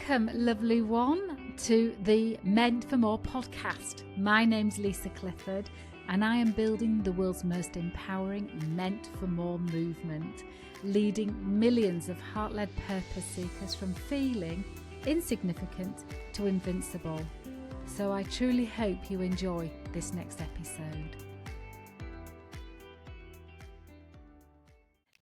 Welcome, lovely one, to the Meant for More podcast. My name's Lisa Clifford, and I am building the world's most empowering Meant for More movement, leading millions of heart-led purpose seekers from feeling insignificant to invincible. So I truly hope you enjoy this next episode.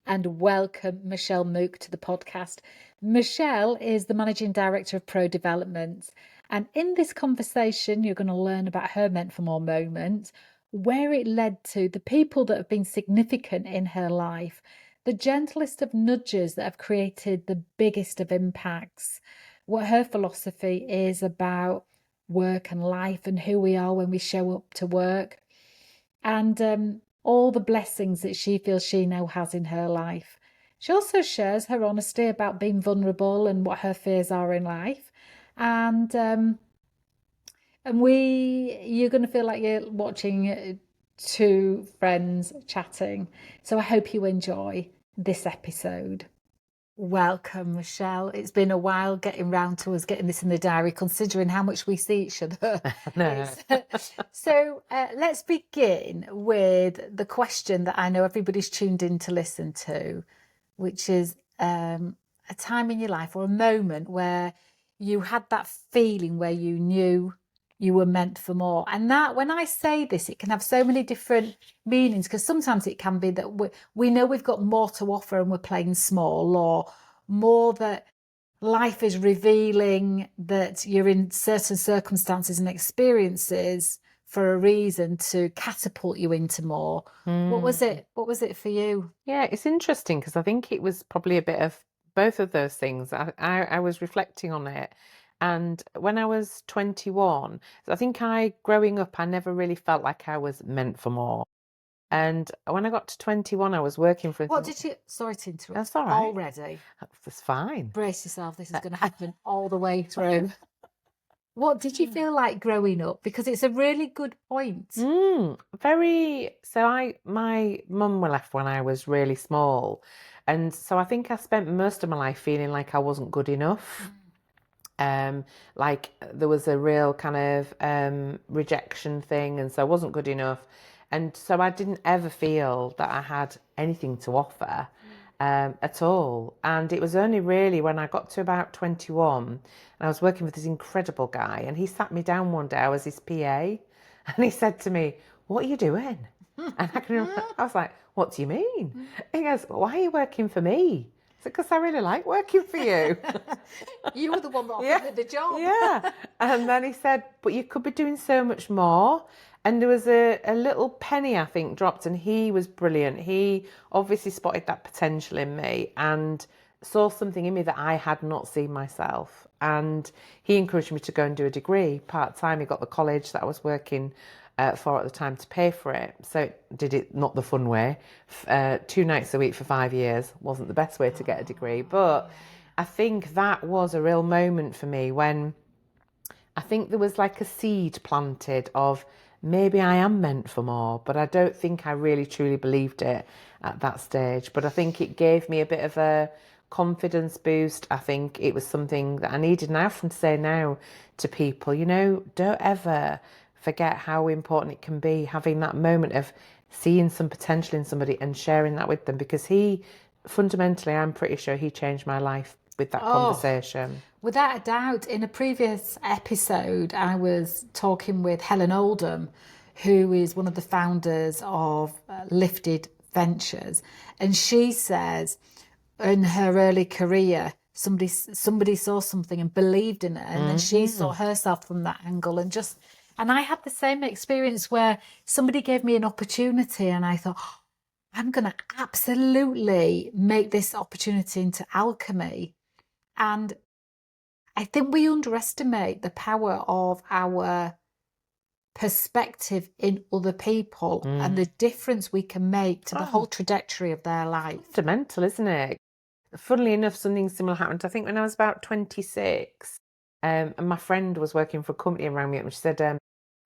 And welcome Michelle Mook to the podcast. Michelle is the Managing Director of Pro Development. And in this conversation, you're going to learn about her Meant for More moment, where it led to, the people that have been significant in her life, the gentlest of nudges that have created the biggest of impacts, what her philosophy is about work and life and who we are when we show up to work, and all the blessings that she feels she now has in her life. She also shares her honesty about being vulnerable and what her fears are in life. And you're going to feel like you're watching two friends chatting. So I hope you enjoy this episode. Welcome, Michelle. It's been a while getting round to us getting this in the diary, considering how much we see each other. No. So let's begin with the question that I know everybody's tuned in to listen to, which is a time in your life or a moment where you had that feeling where you knew you were meant for more. And that, when I say this, it can have so many different meanings, because sometimes it can be that we know we've got more to offer and we're playing small, or more that life is revealing that you're in certain circumstances and experiences for a reason to catapult you into more. What was it? What was it for you? Yeah, it's interesting because I think it was probably a bit of both of those things. I was reflecting on it. And when I was 21, I think growing up, I never really felt like I was meant for more. And when I got to 21, I was working for... Sorry to interrupt. That's all right. Already. That's fine. Brace yourself, this is going to happen all the way through. What did you feel like growing up? Because it's a really good point. So my mum left when I was really small. And so I think I spent most of my life feeling like I wasn't good enough. Like there was a real kind of rejection thing, and so I wasn't good enough, and so I didn't ever feel that I had anything to offer at all. And it was only really when I got to about 21 and I was working with this incredible guy, and he sat me down one day, I was his PA, and he said to me, "What are you doing?" And I was like, "What do you mean?" He goes, "Why are you working for me?" Because I really like working for you. You were the one that offered me the job. Yeah. And then he said, "But you could be doing so much more." And there was a little penny, I think, dropped, and he was brilliant. He obviously spotted that potential in me and saw something in me that I had not seen myself. And he encouraged me to go and do a degree part-time. He got the college that I was working for at the time to pay for it. So did it not the fun way. 2 nights a week for 5 years wasn't the best way to get a degree. But I think that was a real moment for me when I think there was like a seed planted of maybe I am meant for more, but I don't think I really truly believed it at that stage. But I think it gave me a bit of a confidence boost. I think it was something that I needed. And I often say now to people, don't ever forget how important it can be having that moment of seeing some potential in somebody and sharing that with them, because fundamentally, I'm pretty sure he changed my life with that conversation. Without a doubt. In a previous episode, I was talking with Helen Oldham, who is one of the founders of Lifted Ventures. And she says in her early career, somebody saw something and believed in it. And then she saw herself from that angle and I had the same experience where somebody gave me an opportunity and I thought, I'm going to absolutely make this opportunity into alchemy. And I think we underestimate the power of our perspective in other people and the difference we can make to the whole trajectory of their life. Fundamental, isn't it? Funnily enough, something similar happened, I think, when I was about 26. And my friend was working for a company and rang me up and she said,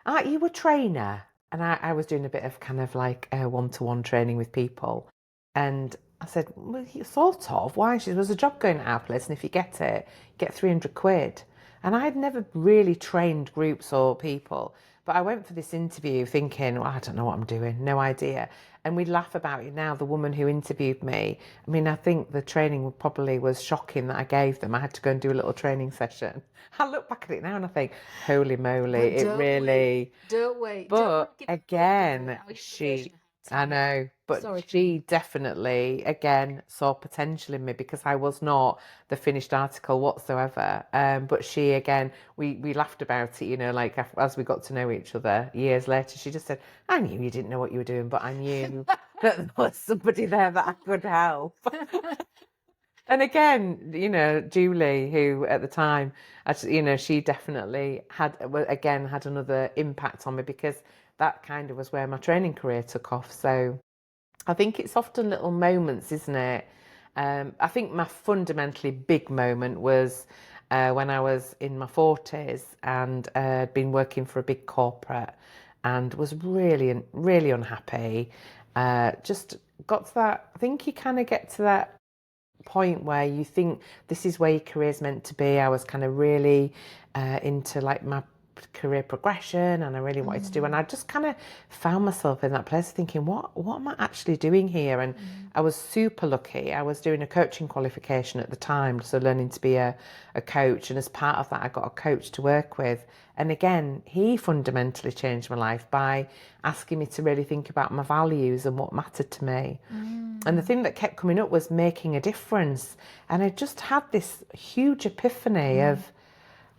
"Aren't you a trainer?" And I was doing a bit of kind of like one-to-one training with people. And I said, well, sort of. Why? She said, there's a job going at our place, and if you get it, you get 300 quid. And I had never really trained groups or people, but I went for this interview thinking, well, I don't know what I'm doing, no idea. And we laugh about it now. The woman who interviewed me, I mean, I think the training probably was shocking that I gave them. I had to go and do a little training session. I look back at it now and I think, holy moly, it really. Don't wait. But Don't again, I know, but Sorry. she definitely, again, saw potential in me because I was not the finished article whatsoever. But she, again, we laughed about it, you know, like as we got to know each other years later, she just said, I knew you didn't know what you were doing, but I knew that there was somebody there that I could help. And again, you know, Julie, who at the time, you know, she definitely had another impact on me because that kind of was where my training career took off. So I think it's often little moments, isn't it? I think my fundamentally big moment was when I was in my 40s and had been working for a big corporate and was really, really unhappy. Just got to that, I think you kind of get to that point where you think this is where your career's meant to be. I was kind of really into like my career progression and I really wanted to do, and I just kind of found myself in that place thinking, what am I actually doing here? And I was super lucky. I was doing a coaching qualification at the time, so learning to be a coach, and as part of that I got a coach to work with, and again he fundamentally changed my life by asking me to really think about my values and what mattered to me. And the thing that kept coming up was making a difference. And I just had this huge epiphany of,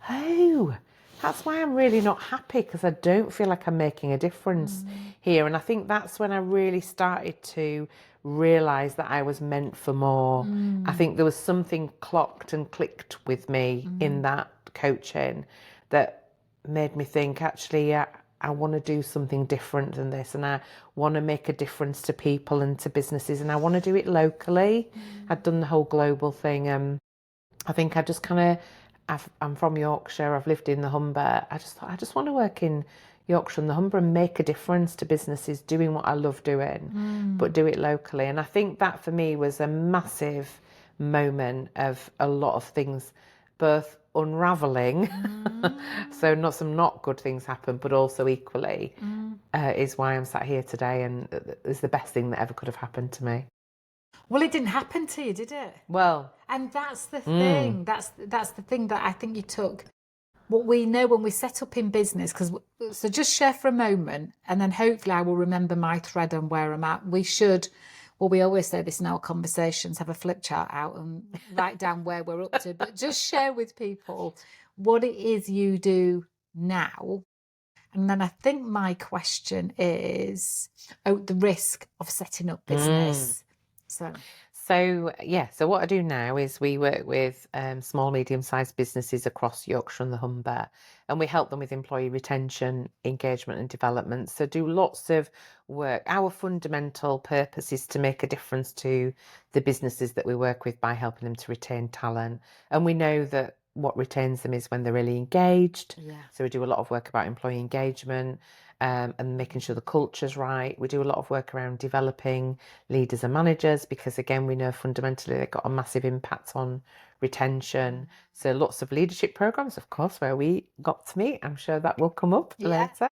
oh, that's why I'm really not happy, because I don't feel like I'm making a difference here. And I think that's when I really started to realise that I was meant for more. I think there was something clocked and clicked with me in that coaching that made me think, actually, yeah, I want to do something different than this, and I want to make a difference to people and to businesses, and I want to do it locally. I'd done the whole global thing. I think I just kind of, I'm from Yorkshire, I've lived in the Humber. I just thought, I just want to work in Yorkshire and the Humber and make a difference to businesses doing what I love doing, but do it locally. And I think that for me was a massive moment of a lot of things, both unraveling, so not good things happen, but also equally is why I'm sat here today, and is the best thing that ever could have happened to me. Well, it didn't happen to you, did it? Well, And that's the thing. That's the thing that I think you took. What we know when we set up in business, so just share for a moment, and then hopefully I will remember my thread and where I'm at. We always say this in our conversations, have a flip chart out and write down where we're up to, but just share with people what it is you do now. And then I think my question is, the risk of setting up business. So what I do now is we work with small, medium-sized businesses across Yorkshire and the Humber, and we help them with employee retention, engagement and development. So do lots of work. Our fundamental purpose is to make a difference to the businesses that we work with by helping them to retain talent. And we know that what retains them is when they're really engaged. So we do a lot of work about employee engagement, and making sure the culture's right. We do a lot of work around developing leaders and managers, because again, we know fundamentally they've got a massive impact on retention. So lots of leadership programs, of course, where we got to meet. I'm sure that will come up later.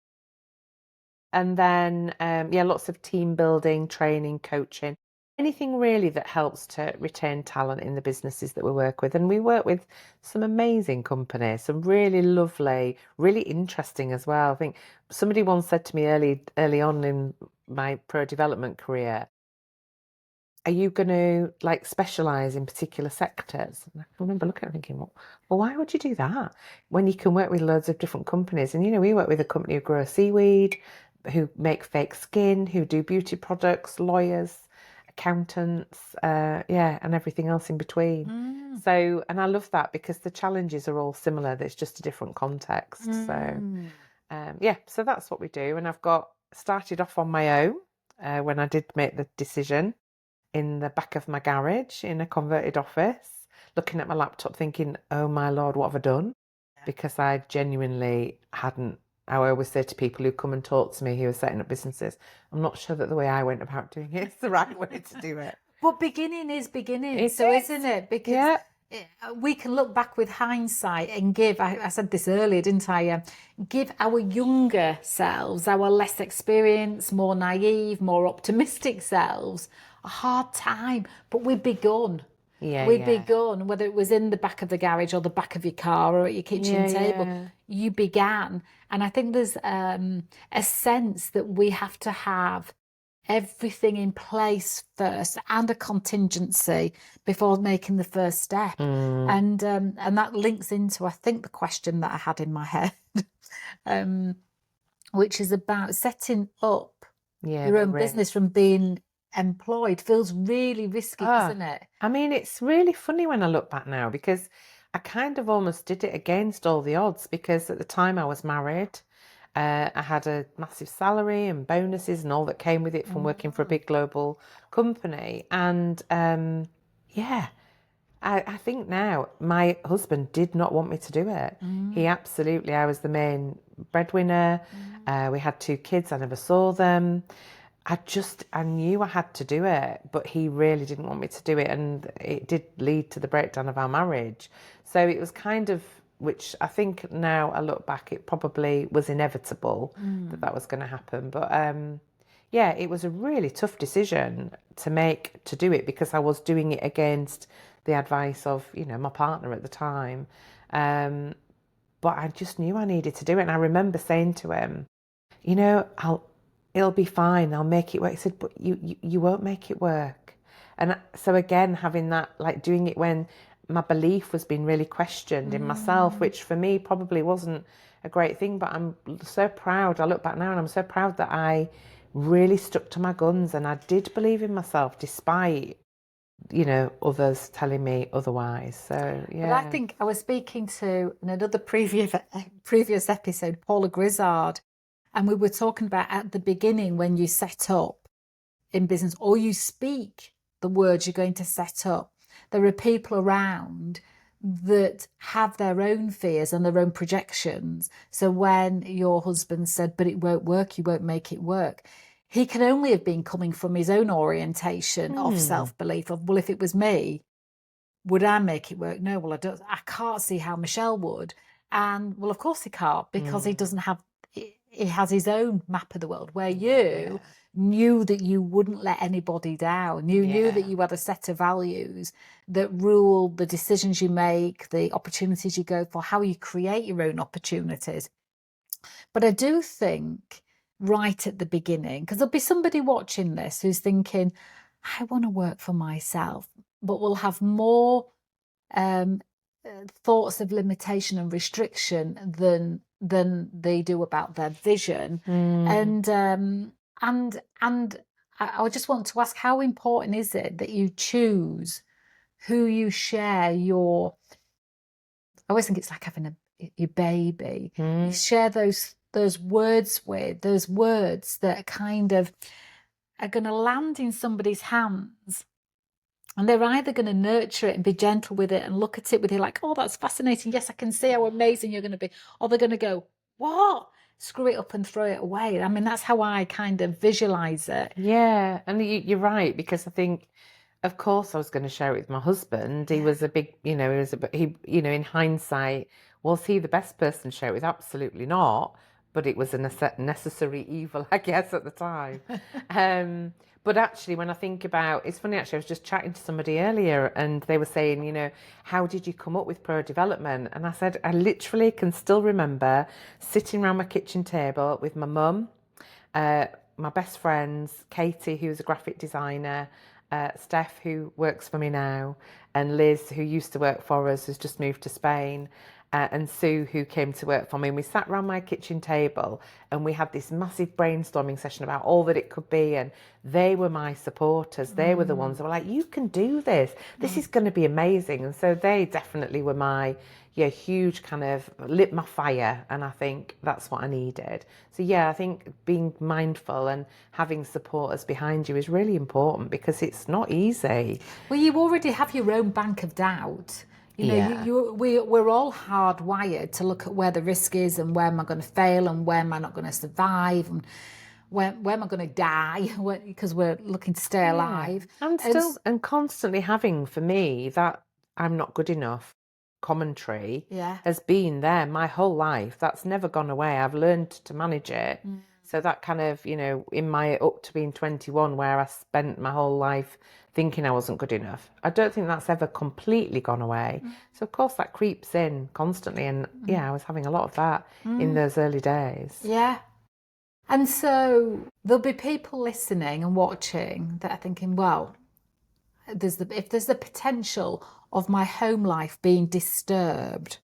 And then, lots of team building, training, coaching, anything really that helps to retain talent in the businesses that we work with. And we work with some amazing companies, some really lovely, really interesting as well. I think somebody once said to me early on in my pro development career, are you going to like specialize in particular sectors? And I can remember looking at it thinking, well, why would you do that when you can work with loads of different companies? And, you know, we work with a company who grow seaweed, who make fake skin, who do beauty products, lawyers, accountants, and everything else in between. So, and I love that because the challenges are all similar. There's just a different context. So, so that's what we do. And I've got started off on my own when I did make the decision in the back of my garage in a converted office, looking at my laptop thinking, oh my Lord, what have I done? Because I genuinely hadn't. I always say to people who come and talk to me who are setting up businesses, I'm not sure that the way I went about doing it is the right way to do it. But beginning is beginning, isn't it? Because we can look back with hindsight and give, I said this earlier, didn't I? Give our younger selves, our less experienced, more naive, more optimistic selves a hard time. But we've begun. We've begun, whether it was in the back of the garage or the back of your car or at your kitchen table, you began. And I think there's a sense that we have to have everything in place first and a contingency before making the first step. And that links into, I think, the question that I had in my head, which is about setting up your own business from being employed. Feels really risky, doesn't it? I mean, it's really funny when I look back now, because I kind of almost did it against all the odds, because at the time I was married. I had a massive salary and bonuses and all that came with it from working for a big global company. And I think now my husband did not want me to do it. He absolutely, I was the main breadwinner. We had 2 kids. I never saw them. I knew I had to do it, but he really didn't want me to do it. And it did lead to the breakdown of our marriage. So it was kind of, which I think now I look back, it probably was inevitable that was going to happen. But it was a really tough decision to make, to do it, because I was doing it against the advice of, my partner at the time. But I just knew I needed to do it. And I remember saying to him, it'll be fine. I'll make it work. He said, but you won't make it work. And so again, having that, like doing it when my belief was being really questioned in myself, which for me probably wasn't a great thing, but I'm so proud. I look back now and I'm so proud that I really stuck to my guns and I did believe in myself despite, others telling me otherwise. So, yeah. But I think I was speaking to, in another previous episode, Paula Grizzard, and we were talking about at the beginning when you set up in business or you speak the words you're going to set up, there are people around that have their own fears and their own projections. So when your husband said, but it won't work, you won't make it work, he can only have been coming from his own orientation of self-belief of, well, if it was me, would I make it work? No, well, I can't see how Michelle would. And well, of course he can't, because he doesn't have, he has his own map of the world, where you knew that you wouldn't let anybody down. You knew that you had a set of values that rule the decisions you make, the opportunities you go for, how you create your own opportunities. But I do think right at the beginning, because there'll be somebody watching this who's thinking, I want to work for myself, but will have more thoughts of limitation and restriction than they do about their vision. And I just want to ask, how important is it that you choose who you share your, I always think it's like having your baby. You share those words with, those words that kind of are going to land in somebody's hands. And they're either going to nurture it and be gentle with it and look at it with you like, oh, that's fascinating. Yes, I can see how amazing you're going to be. Or they're going to go, what? Screw it up and throw it away. I mean, that's how I kind of visualize it. Yeah, and you're right, because I think, of course, I was going to share it with my husband. He was a big, in hindsight, was he the best person to share it with? Absolutely not. But it was a necessary evil, I guess, at the time. But actually, when I think about, it's funny, actually, I was just chatting to somebody earlier and they were saying, how did you come up with Pro Development? And I said, I literally can still remember sitting around my kitchen table with my mum, my best friends, Katie, who's a graphic designer, Steph, who works for me now, and Liz, who used to work for us, has just moved to Spain. And Sue, who came to work for me, and we sat around my kitchen table and we had this massive brainstorming session about all that it could be. And they were my supporters. They were the ones that were like, you can do this. This is going to be amazing. And so they definitely were my huge kind of lit my fire. And I think that's what I needed. So I think being mindful and having supporters behind you is really important, because it's not easy. Well, you already have your own bank of doubt. We're all hardwired to look at where the risk is and where am I going to fail and where am I not going to survive. And when am I going to die? Because we're looking to stay alive. And constantly having, for me, that I'm not good enough commentary has been there my whole life. That's never gone away. I've learned to manage it. So that kind of, in my up to being 21, where I spent my whole life thinking I wasn't good enough, I don't think that's ever completely gone away. So of course that creeps in constantly. And I was having a lot of that in those early days. Yeah. And so there'll be people listening and watching that are thinking, well, if there's the potential of my home life being disturbed,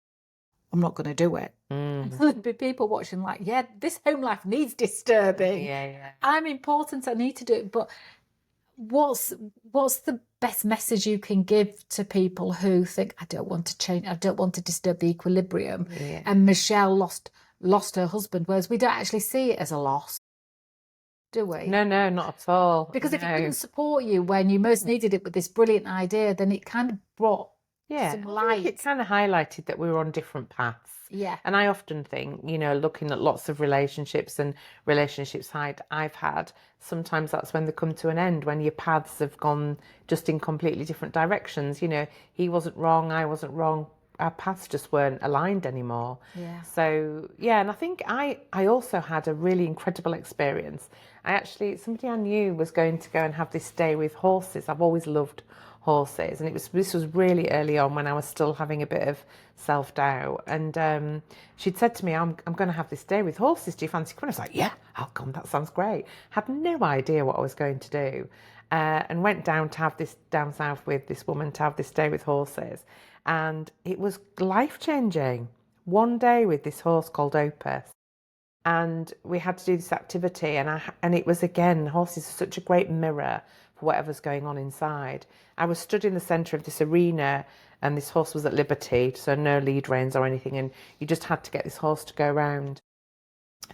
I'm not going to do it. There'll be people watching like, yeah, this home life needs disturbing. Yeah. I'm important. I need to do it. But what's the best message you can give to people who think, I don't want to change, I don't want to disturb the equilibrium? Yeah. And Michelle lost her husband, whereas we don't actually see it as a loss, do we? No, not at all. Because if it couldn't support you when you most needed it with this brilliant idea, then it kind of brought some light. It kind of highlighted that we were on different paths. Yeah. And I often think, looking at lots of relationships and relationships I've had, sometimes that's when they come to an end, when your paths have gone just in completely different directions. He wasn't wrong, I wasn't wrong. Our paths just weren't aligned anymore. Yeah. So, and I think I also had a really incredible experience. Somebody I knew was going to go and have this day with horses. I've always loved horses, and this was really early on when I was still having a bit of self-doubt. And she'd said to me, I'm going to have this day with horses. Do you fancy coming? I was like, yeah, I'll come. That sounds great. Had no idea what I was going to do. And went down south with this woman to have this day with horses. And it was life-changing. One day with this horse called Opus. And we had to do this activity, and it was, again, horses are such a great mirror for whatever's going on inside. I was stood in the centre of this arena, and this horse was at liberty, so no lead reins or anything, and you just had to get this horse to go around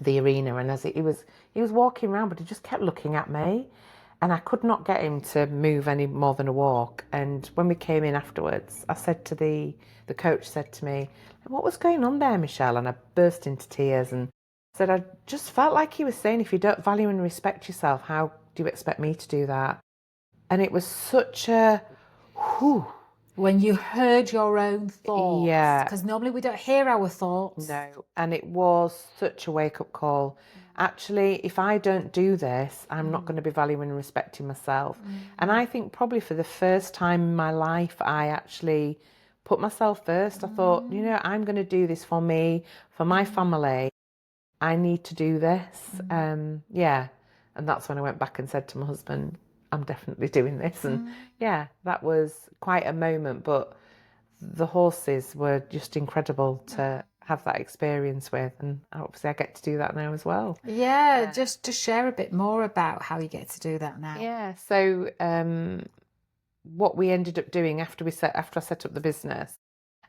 the arena. And as he was walking around, but he just kept looking at me, and I could not get him to move any more than a walk. And when we came in afterwards, I said to the coach said to me, what was going on there, Michelle? And I burst into tears and said, I just felt like he was saying, if you don't value and respect yourself, how do you expect me to do that? And it was such a whew. When you heard your own thoughts. Yeah. Because normally we don't hear our thoughts. No. And it was such a wake-up call. Actually, if I don't do this, I'm not going to be valuing and respecting myself. And I think probably for the first time in my life, I actually put myself first. I thought, I'm going to do this for me, for my family. I need to do this. And that's when I went back and said to my husband, I'm definitely doing this. And that was quite a moment, but the horses were just incredible to have that experience with, and obviously I get to do that now as well. Just to share a bit more about how you get to do that now. So what we ended up doing after I set up the business,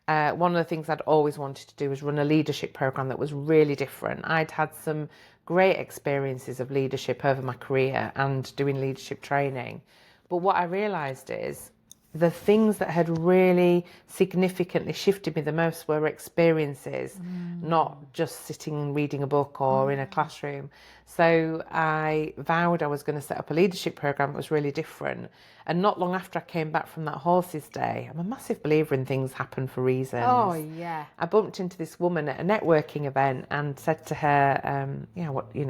one of the things I'd always wanted to do was run a leadership program that was really different. I'd had some great experiences of leadership over my career and doing leadership training. But what I realised is the things that had really significantly shifted me the most were experiences, not just sitting and reading a book or in a classroom. So I vowed I was going to set up a leadership program that was really different. And not long after I came back from that horses day, I'm a massive believer in things happen for reasons. Oh, yeah. I bumped into this woman at a networking event and said to her,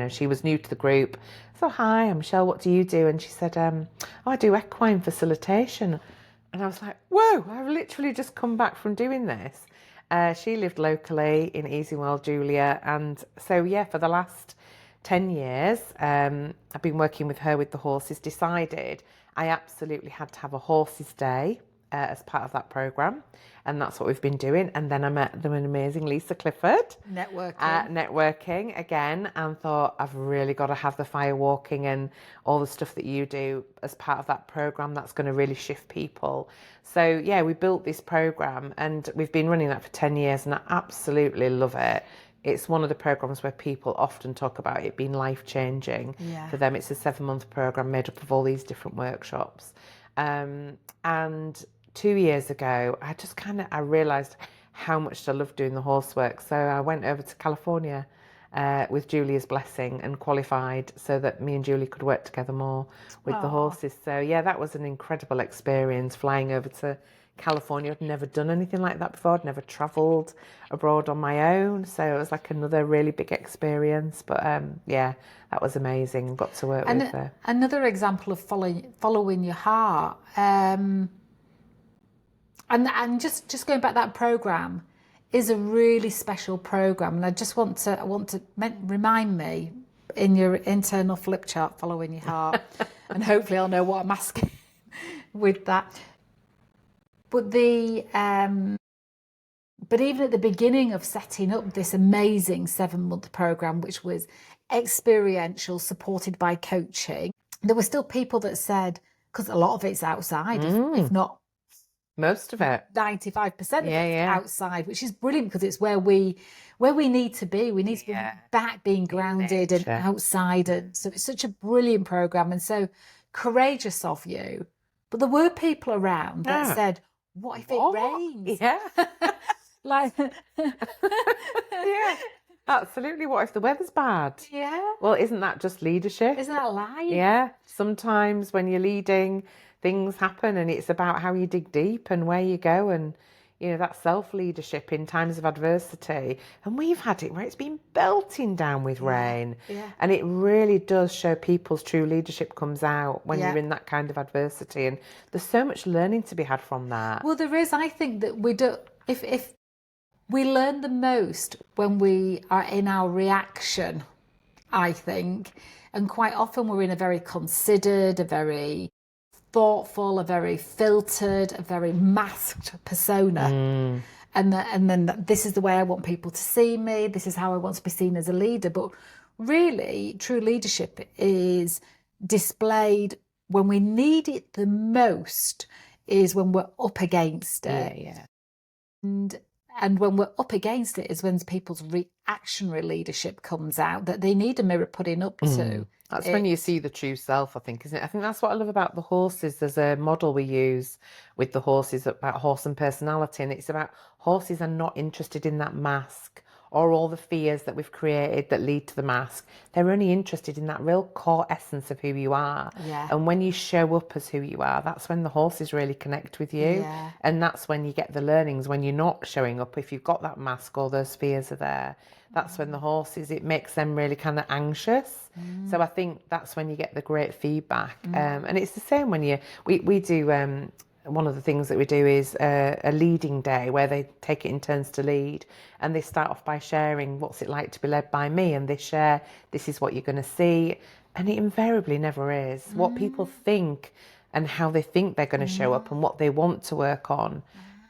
she was new to the group. So, hi, I'm Michelle, what do you do? And she said, I do equine facilitation. And I was like, whoa, I've literally just come back from doing this. She lived locally in Easingwell, Julia. And so, for the last 10 years, I've been working with her with the horses, decided I absolutely had to have a horses day as part of that programme. And that's what we've been doing. And then I met the amazing Lisa Clifford. Networking again, and thought, I've really got to have the firewalking and all the stuff that you do as part of that programme that's going to really shift people. So, we built this programme and we've been running that for 10 years and I absolutely love it. It's one of the programs where people often talk about it being life-changing. For them, it's a 7-month program made up of all these different workshops. And 2 years ago, I realised how much I loved doing the horse work. So I went over to California with Julia's blessing and qualified so that me and Julie could work together more with the horses. So yeah, that was an incredible experience, flying over to California. I'd never done anything like that before. I'd never travelled abroad on my own. So it was like another really big experience. But yeah, that was amazing. Got to work with another example of following your heart. And just going back, that program is a really special program, and I want to remind me in your internal flip chart, following your heart, and hopefully I'll know what I'm asking with that. But but even at the beginning of setting up this amazing 7-month program, which was experiential, supported by coaching, there were still people that said, because a lot of it's outside, if not most of it, 95% of it's outside, which is brilliant because it's where we need to be. We need to be back, being grounded and outside, and so it's such a brilliant program and so courageous of you. But there were people around that said, "What if it rains?" Yeah, like, yeah, absolutely. What if the weather's bad? Yeah. Well, isn't that just leadership? Isn't that life? Yeah. Sometimes when you're leading, things happen, and it's about how you dig deep and where you go, and that self-leadership in times of adversity. And we've had it where it's been belting down with rain, and it really does show people's true leadership comes out when you're in that kind of adversity, and there's so much learning to be had from that. Well, there is. I think that we do, if we learn the most when we are in our reaction, I think, and quite often we're in a very considered, a very thoughtful, a very filtered, a very masked persona. And then this is the way I want people to see me. This is how I want to be seen as a leader. But really, true leadership is displayed when we need it the most, is when we're up against it. And when we're up against it is when people's reactionary leadership comes out, that they need a mirror putting up to. That's when you see the true self, I think, isn't it? I think that's what I love about the horses. There's a model we use with the horses about horse and personality, and it's about horses are not interested in that mask or all the fears that we've created that lead to the mask. They're only interested in that real core essence of who you are. And when you show up as who you are, that's when the horses really connect with you. And that's when you get the learnings. When you're not showing up, if you've got that mask or those fears are there, that's when the horses, it makes them really kind of anxious. So I think that's when you get the great feedback. And it's the same when we do one of the things that we do is a leading day where they take it in turns to lead, and they start off by sharing what's it like to be led by me, and they share, this is what you're going to see, and it invariably never is. What people think and how they think they're going to show up and what they want to work on,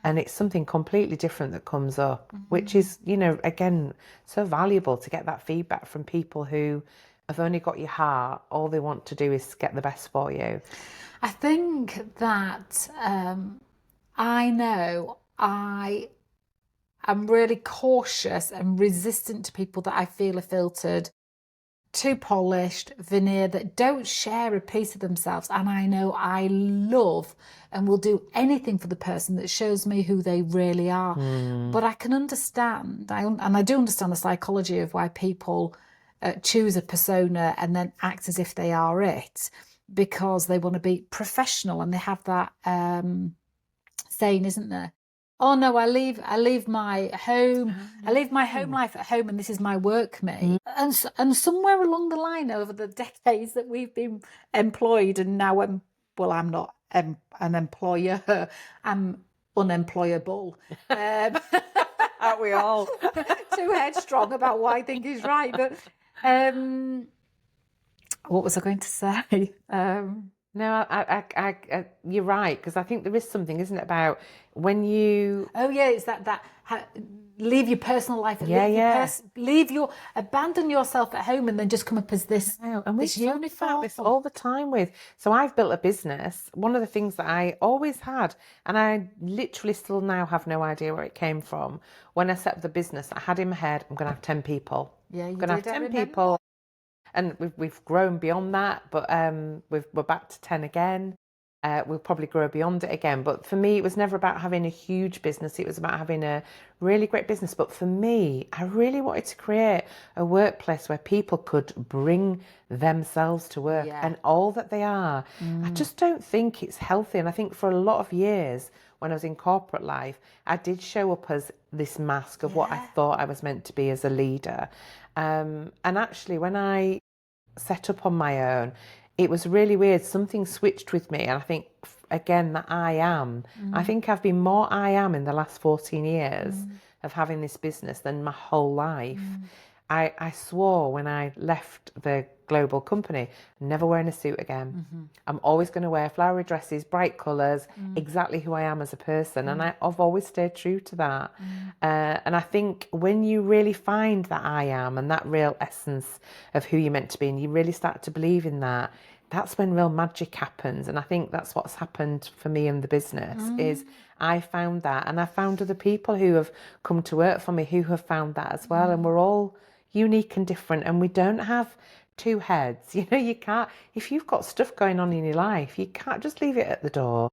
and it's something completely different that comes up, which is, again, so valuable to get that feedback from people who have only got your heart. All they want to do is get the best for you. I think that I know I am really cautious and resistant to people that I feel are filtered, too polished, veneer, that don't share a piece of themselves. And I know I love and will do anything for the person that shows me who they really are. But I can understand, and I do understand the psychology of why people choose a persona and then act as if they are it, because they want to be professional, and they have that saying, isn't there? Oh no, I leave my home, I leave my home life at home, and this is my work me. And somewhere along the line, over the decades that we've been employed, and now I'm not an employer, I'm unemployable. Aren't we all? Too headstrong about what I think is right, but. What was I going to say? No, I you're right, because I think there is something, isn't it, about when you... Oh yeah, it's that leave your personal life, abandon yourself at home, and then just come up as this. And we talk about this all the time with. So I've built a business. One of the things that I always had, and I literally still now have no idea where it came from. When I set up the business, I had in my head, I'm going to have 10 people. Yeah, I'm going to have 10 people. And we've grown beyond that, but we're back to 10 again. We'll probably grow beyond it again. But for me, it was never about having a huge business. It was about having a really great business. But for me, I really wanted to create a workplace where people could bring themselves to work Yeah. and all that they are. I just don't think it's healthy. And I think for a lot of years, when I was in corporate life, I did show up as this mask of what I thought I was meant to be as a leader. And actually, when I set up on my own, it was really weird. Something switched with me. And I think, again, that I am. I think I've been more I am in the last 14 years of having this business than my whole life. I swore when I left the global company, never wearing a suit again. I'm always going to wear flowery dresses, bright colours, exactly who I am as a person. And I've always stayed true to that. And I think when you really find that I am and that real essence of who you're meant to be, and you really start to believe in that, that's when real magic happens. And I think that's what's happened for me in the business is I found that, and I found other people who have come to work for me who have found that as well. And we're all unique and different, and we don't have two heads. You know, you can't, if you've got stuff going on in your life, you can't just leave it at the door.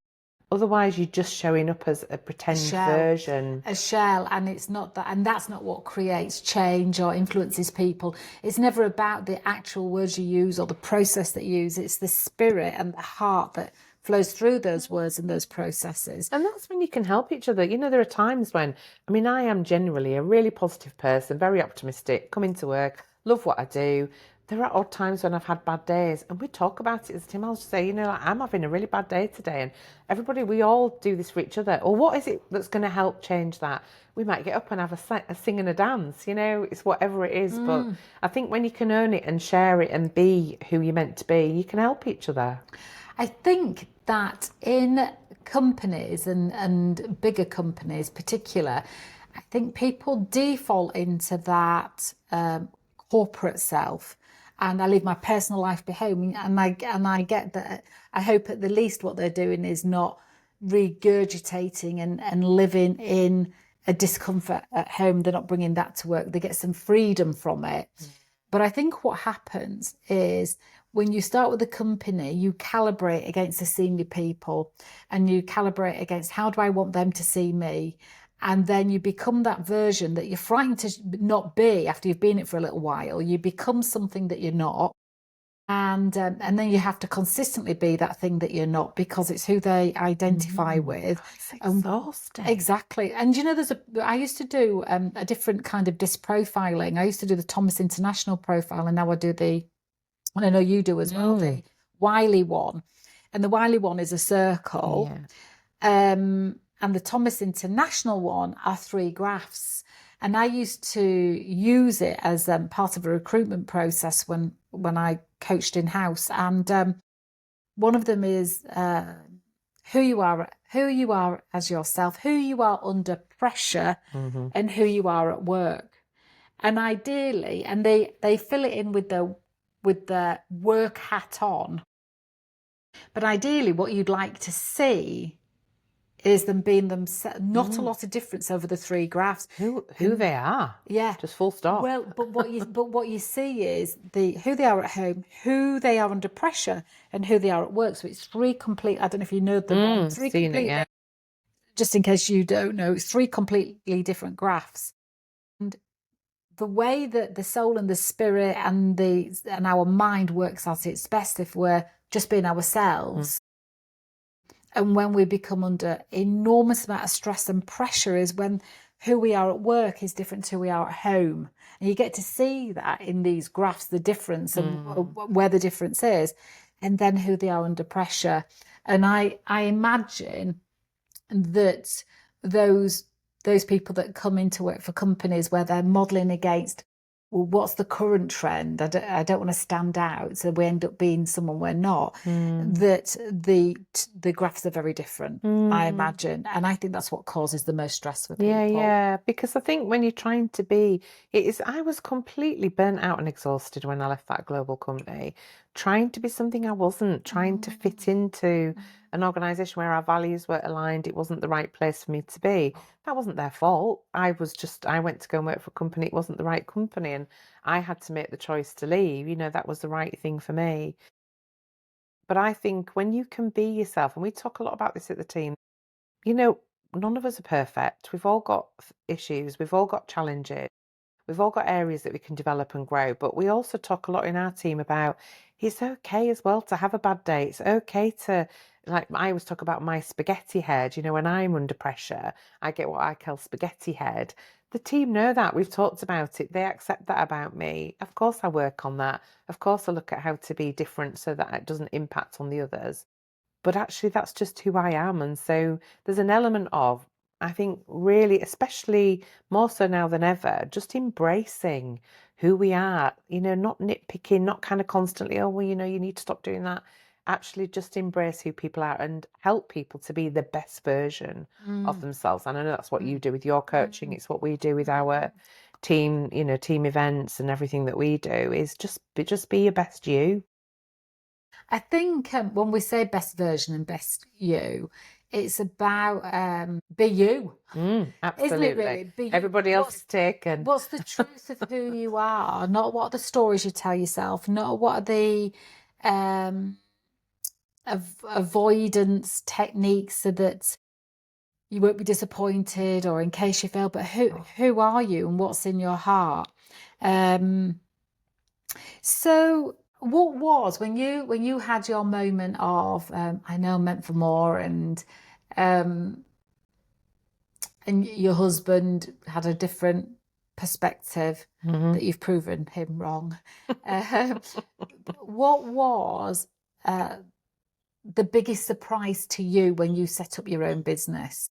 Otherwise, you're just showing up as a pretend version. A shell, and it's not that, and that's not what creates change or influences people. It's never about the actual words you use or the process that you use. It's the spirit and the heart that flows through those words and those processes. And that's when you can help each other. You know, there are times when, I mean, I am generally a really positive person, very optimistic, come into work, love what I do. There are odd times when I've had bad days, and we talk about it as a team. I'll just say, you know, like, I'm having a really bad day today, and everybody, we all do this for each other. Or what is it that's going to help change that? We might get up and have a sing and a dance, you know, it's whatever it is. But I think when you can own it and share it and be who you're meant to be, you can help each other. I think that in companies and bigger companies particular, I think people default into that corporate self, and I leave my personal life behind. And I get that. I hope at the least what they're doing is not regurgitating and living in a discomfort at home. They're not bringing that to work. They get some freedom from it. But I think what happens is when you start with a company, you calibrate against the senior people, and you calibrate against how do I want them to see me. And then you become that version that you're frightened to not be after you've been it for a little while. You become something that you're not. And then you have to consistently be that thing that you're not, because it's who they identify with. It's exhausting. Exactly. And you know, I used to do a different kind of disc profiling. I used to do the Thomas International profile, and now I do and I know you do as well, the Wiley one. And the Wiley one is a circle. And the Thomas International one are 3 graphs. And I used to use it as part of a recruitment process when I coached in-house. And one of them is who you are as yourself, who you are under pressure, and who you are at work. And ideally, and they fill it in with the work hat on. But ideally, what you'd like to see is them being themselves. Not a lot of difference over the 3 graphs. Who they are. Yeah. Just full stop. Well, but what you see is who they are at home, who they are under pressure, and who they are at work. So it's 3 complete. I don't know if you know the one. 3 complete. Yeah. Just in case you don't know, it's 3 completely different graphs. And the way that the soul and the spirit and our mind works at its best if we're just being ourselves. And when we become under enormous amount of stress and pressure is when who we are at work is different to who we are at home. And you get to see that in these graphs, the difference and where the difference is, and then who they are under pressure. And I imagine that those people that come into work for companies where they're modelling against, well, what's the current trend? I don't want to stand out, so we end up being someone we're not. That the graphs are very different, I imagine, and I think that's what causes the most stress for people. Yeah, because I think when you're trying to be, I was completely burnt out and exhausted when I left that global company, trying to be something I wasn't, trying to fit into an organisation where our values were aligned. It wasn't the right place for me to be. That wasn't their fault. I went to go and work for a company. It wasn't the right company, and I had to make the choice to leave. You know, that was the right thing for me. But I think when you can be yourself, and we talk a lot about this at the team, you know, none of us are perfect. We've all got issues, we've all got challenges, we've all got areas that we can develop and grow. But we also talk a lot in our team about it's okay as well to have a bad day. It's okay to, like, I always talk about my spaghetti head. You know, when I'm under pressure, I get what I call spaghetti head. The team know that. We've talked about it. They accept that about me. Of course, I work on that. Of course, I look at how to be different so that it doesn't impact on the others. But actually, that's just who I am. And so there's an element of, I think, really, especially more so now than ever, just embracing who we are, you know, not nitpicking, not kind of constantly, oh, well, you know, you need to stop doing that. Actually, just embrace who people are and help people to be the best version of themselves. And I know that's what you do with your coaching. It's what we do with our team, you know, team events and everything that we do is just be your best you. I think when we say best version and best you, it's about be you, isn't it? Absolutely. Really, be you. Everybody else is taken. What's the truth of who you are? Not what are the stories you tell yourself. Not what are the um, avoidance techniques so that you won't be disappointed or in case you fail. But who are you and what's in your heart? Um, So, what was when you had your moment of I know I'm meant for more, um, and your husband had a different perspective that you've proven him wrong. Um, what was the biggest surprise to you when you set up your own business?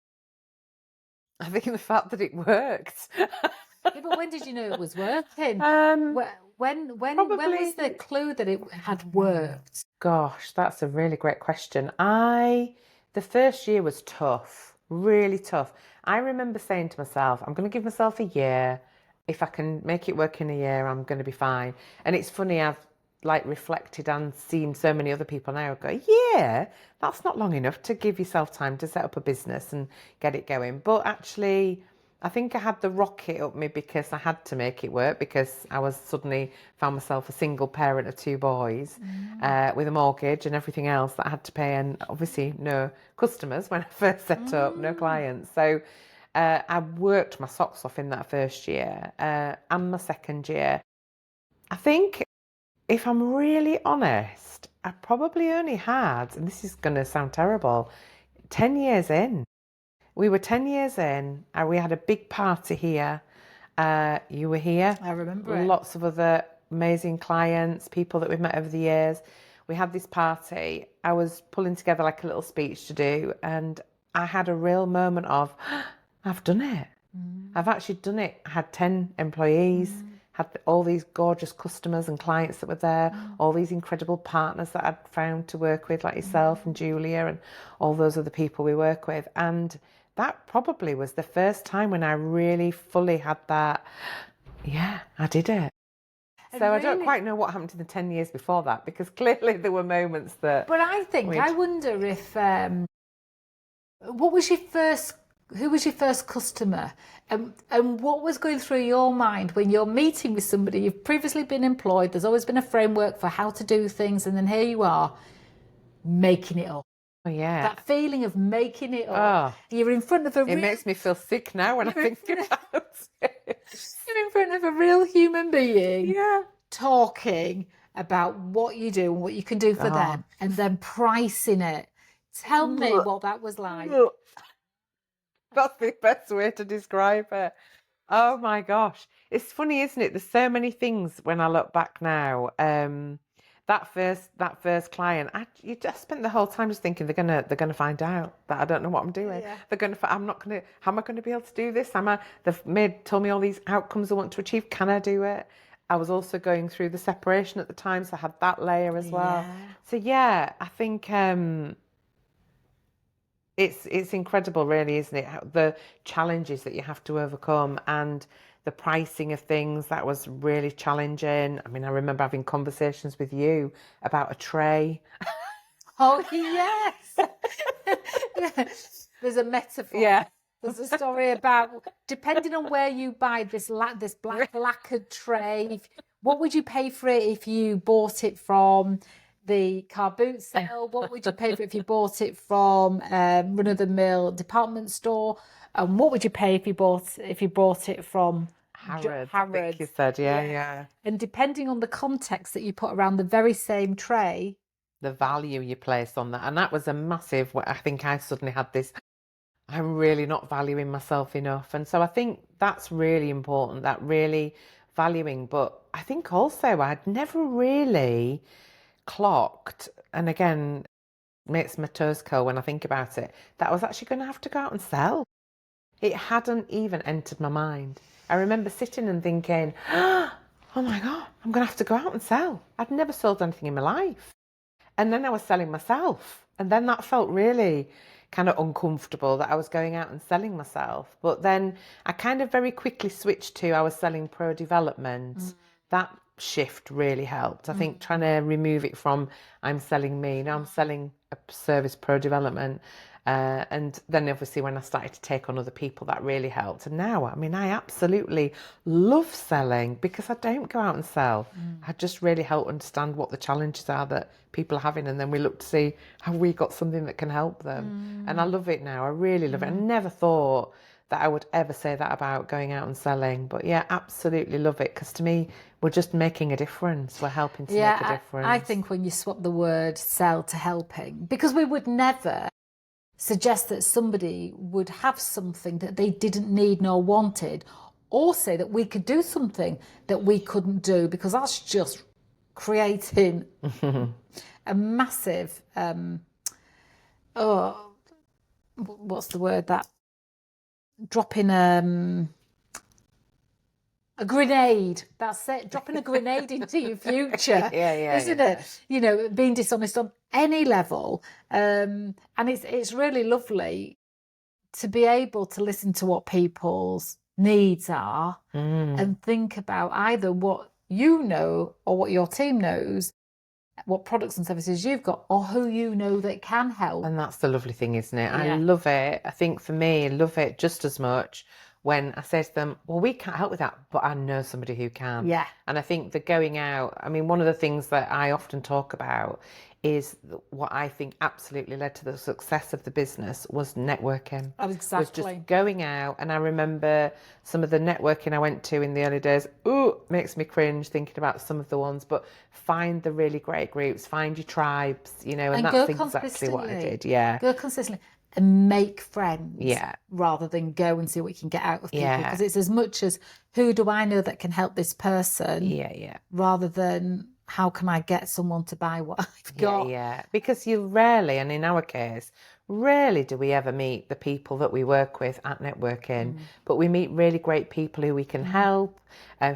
I think the fact that it worked. Yeah, but when did you know it was working? When was the Probably, clue that it had worked? gosh, that's a really great question. The first year was tough, really tough. I remember saying to myself, I'm going to give myself a year. If I can make it work in a year, I'm going to be fine. And it's funny, I've like reflected and seen so many other people now go, yeah, that's not long enough to give yourself time to set up a business and get it going. But actually, I think I had the rocket up me because I had to make it work because I was suddenly found myself a single parent of two boys with a mortgage and everything else that I had to pay, and obviously no customers when I first set up, no clients. So I worked my socks off in that first year and my second year. I think if I'm really honest, I probably only had, and this is going to sound terrible, 10 years in. We were 10 years in, and we had a big party here. You were here. I remember it. Lots of other amazing clients, people that we've met over the years. We had this party. I was pulling together like a little speech to do, and I had a real moment of, I've done it. I've actually done it. I had 10 employees, had all these gorgeous customers and clients that were there, all these incredible partners that I'd found to work with, like yourself and Julia and all those other people we work with. And that probably was the first time when I really fully had that, yeah, I did it. And So I don't really, quite know what happened in the 10 years before that, because clearly there were moments that but I wonder if what was your first who was your first customer, and what was going through your mind when you're meeting with somebody you've previously been employed, there's always been a framework for how to do things, and then here you are making it up. oh yeah. That feeling of making it up. Oh, You're in front of a it real, makes me feel sick now when I think about it. you're in front of a real human being Yeah. talking about what you do and what you can do for them, and then pricing it. Tell me what that was like. That's the best way to describe it. Oh my gosh. It's funny, isn't it? There's so many things when I look back now. That first client, you just spent the whole time just thinking they're gonna find out that I don't know what I'm doing. Yeah. I'm not gonna. How am I gonna be able to do this? They've told me all these outcomes I want to achieve. Can I do it? I was also going through the separation at the time, so I had that layer as well. Yeah. So yeah, I think it's incredible, really, isn't it? The challenges that you have to overcome and the pricing of things, that was really challenging. I mean, I remember having conversations with you about a tray. Oh, yes. There's a metaphor. Yeah. There's a story about, depending on where you buy this black lacquered tray, what would you pay for it if you bought it from the car boot sale? What would you pay for it if you bought it from run-of-the-mill department store? And what would you pay if you bought it from Harrods, I think you said, yeah. And depending on the context that you put around the very same tray, the value you place on that. And that was a massive, I think I suddenly had this, I'm really not valuing myself enough. And so I think that's really important, that really valuing. But I think also I'd never really clocked, and again, makes my toes curl when I think about it, that I was actually going to have to go out and sell. It hadn't even entered my mind. I remember sitting and thinking, oh my God, I'm going to have to go out and sell. I'd never sold anything in my life. And then I was selling myself. And then that felt really kind of uncomfortable that I was going out and selling myself. But then I kind of very quickly switched to I was selling pro development. That shift really helped. I think trying to remove it from I'm selling me, now I'm selling a service pro development. And then obviously when I started to take on other people, that really helped. And now, I mean, I absolutely love selling because I don't go out and sell. I just really help understand what the challenges are that people are having. And then we look to see, have we got something that can help them? And I love it now. I really love it. I never thought that I would ever say that about going out and selling. But yeah, absolutely love it. Because to me, we're just making a difference. We're helping to make a difference. I think when you swap the word sell to helping, because we would never suggest that somebody would have something that they didn't need nor wanted, or say that we could do something that we couldn't do, because that's just creating a massive what's the word, that dropping a grenade, that's it, dropping a grenade into your future, isn't it? You know, being dishonest on any level. And it's really lovely to be able to listen to what people's needs are and think about either what you know or what your team knows, what products and services you've got, or who you know that can help. And that's the lovely thing, isn't it? I love it. I think for me, I love it just as much when I say to them, well, we can't help with that, but I know somebody who can. Yeah. And I think the going out, I mean, one of the things that I often talk about is what I think absolutely led to the success of the business was networking. Exactly. Was just going out. And I remember some of the networking I went to in the early days, makes me cringe thinking about some of the ones, but find the really great groups, find your tribes, you know, and that's exactly what I did. Yeah. Go consistently and make friends. Yeah. Rather than go and see what you can get out of people. Yeah. Because it's as much as who do I know that can help this person? Yeah. Rather than how can I get someone to buy what I've got? Yeah. Because you rarely, and in our case, rarely do we ever meet the people that we work with at networking, but we meet really great people who we can help,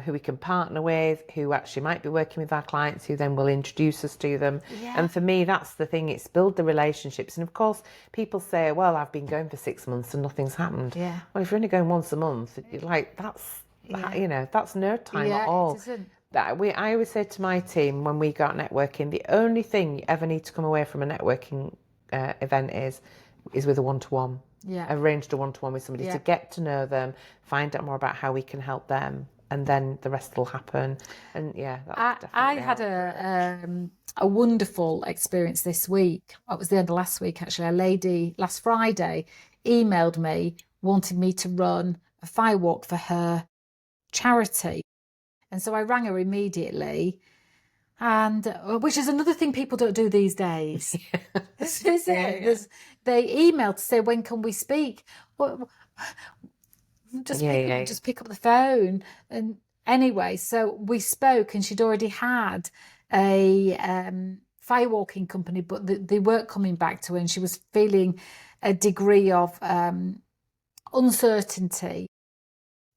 who we can partner with, who actually might be working with our clients, who then will introduce us to them. Yeah. And for me, that's the thing, it's build the relationships. And of course, people say, well, I've been going for 6 months and nothing's happened. Yeah. Well, if you're only going once a month, like you know, that's no time at all. It isn't. I always say to my team when we go out networking, the only thing you ever need to come away from a networking event is with a one-to-one. Yeah. Arranged a one-to-one with somebody to get to know them, find out more about how we can help them, and then the rest will happen. And I had a wonderful experience this week. It was the end of last week, actually. A lady last Friday emailed me, wanted me to run a Firewalk for her charity. And so I rang her immediately, and which is another thing people don't do these days. Is it? They email to say, when can we speak? Well, just pick up the phone. And anyway, so we spoke, and she'd already had a firewalking company, but they weren't coming back to her, and she was feeling a degree of uncertainty.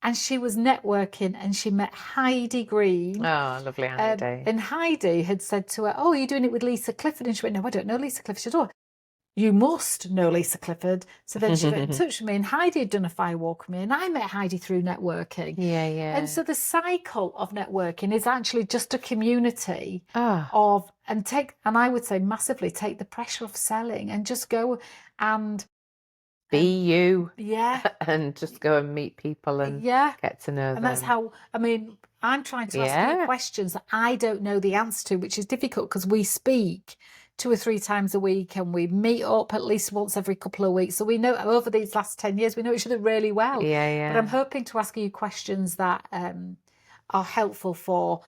And she was networking, and she met Heidi Green. Oh, lovely Heidi. And Heidi had said to her, oh, are you doing it with Lisa Clifford? And she went, no, I don't know Lisa Clifford. She said, oh, you must know Lisa Clifford. So then she got in touch with me, and Heidi had done a firewalk with me, and I met Heidi through networking. Yeah. And so the cycle of networking is actually just a community and I would say massively take the pressure off selling and just go and be you. Yeah. And just go and meet people and get to know them. And that's how, I mean, I'm trying to ask you questions that I don't know the answer to, which is difficult because we speak 2 or 3 times a week and we meet up at least once every couple of weeks. So we know over these last 10 years, we know each other really well. Yeah. But I'm hoping to ask you questions that are helpful for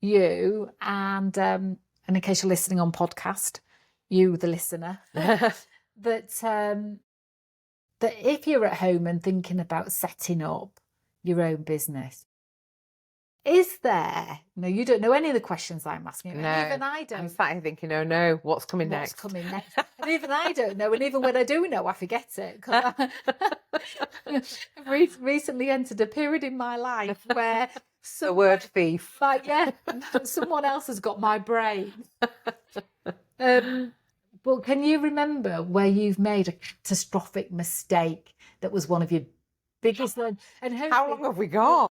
you and in case you're listening on podcast, you, the listener, that if you're at home and thinking about setting up your own business, is there, no, you don't know any of the questions I'm asking. No, and even I don't. I'm sat here thinking, oh no, what's coming next? And even I don't know. And even when I do know, I forget it. Because I've recently entered a period in my life where the word thief. Someone else has got my brain. But can you remember where you've made a catastrophic mistake that was one of your biggest ones? And how long have we got?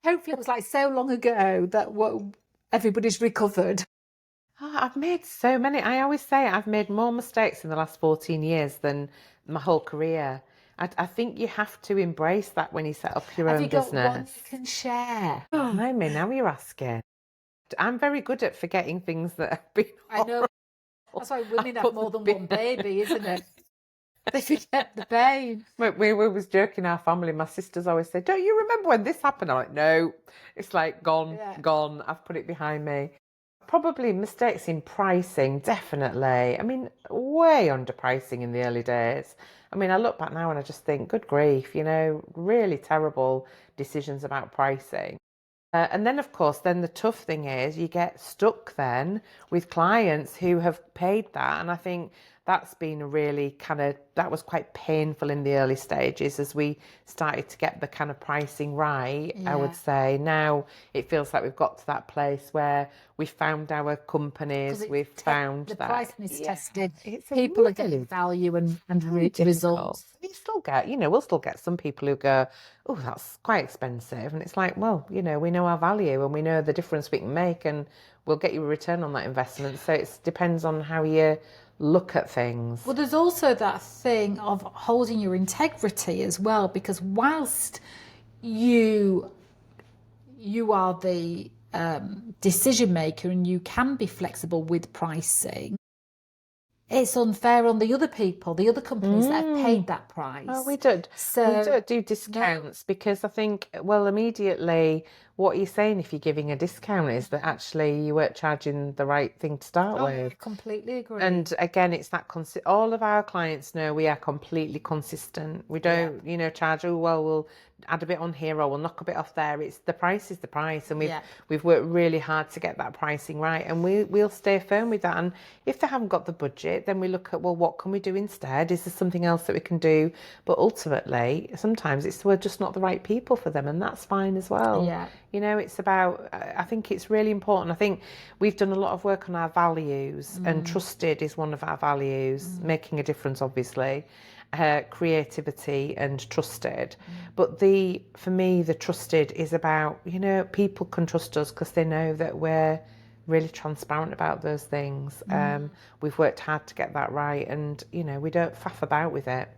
Hopefully it was like so long ago that everybody's recovered. Oh, I've made so many. I always say I've made more mistakes in the last 14 years than my whole career. I think you have to embrace that when you set up your own business. Have you got one you can share? Oh, now you're asking. I'm very good at forgetting things that have been I know. That's why women have more than one baby, isn't it? They forget the pain. We was joking our family. My sisters always say, don't you remember when this happened? I'm like, no. It's like gone. I've put it behind me. Probably mistakes in pricing, definitely. I mean, way underpricing in the early days. I mean, I look back now and I just think, good grief, really terrible decisions about pricing. And then, of course, the tough thing is you get stuck then with clients who have paid that. And I think that's been really that was quite painful in the early stages as we started to get the kind of pricing right, I would say. Now it feels like we've got to that place where we found our companies, we've found the that. The pricing is tested. People are getting value and results. You still get, we'll still get some people who go, oh, that's quite expensive. And it's like, well, we know our value and we know the difference we can make and we'll get you a return on that investment. So it depends on how you look at things. Well, there's also that thing of holding your integrity as well, because whilst you are the decision maker and you can be flexible with pricing, it's unfair on the other people, the other companies that have paid that price. Oh, we don't do discounts because I think, well, immediately what you're saying if you're giving a discount is that actually you weren't charging the right thing to start with. I completely agree. And again, it's that all of our clients know we are completely consistent. We don't, charge, we'll add a bit on here or we'll knock a bit off there. It's the price is the price, and we've worked really hard to get that pricing right, and we'll stay firm with that. And if they haven't got the budget, then we look at, well, what can we do instead? Is there something else that we can do? But ultimately, sometimes we're just not the right people for them, and that's fine as well. Yeah. It's about, I think it's really important. I think we've done a lot of work on our values, and trusted is one of our values, making a difference, obviously, creativity and trusted. But for me, the trusted is about, people can trust us because they know that we're really transparent about those things. We've worked hard to get that right, and, we don't faff about with it.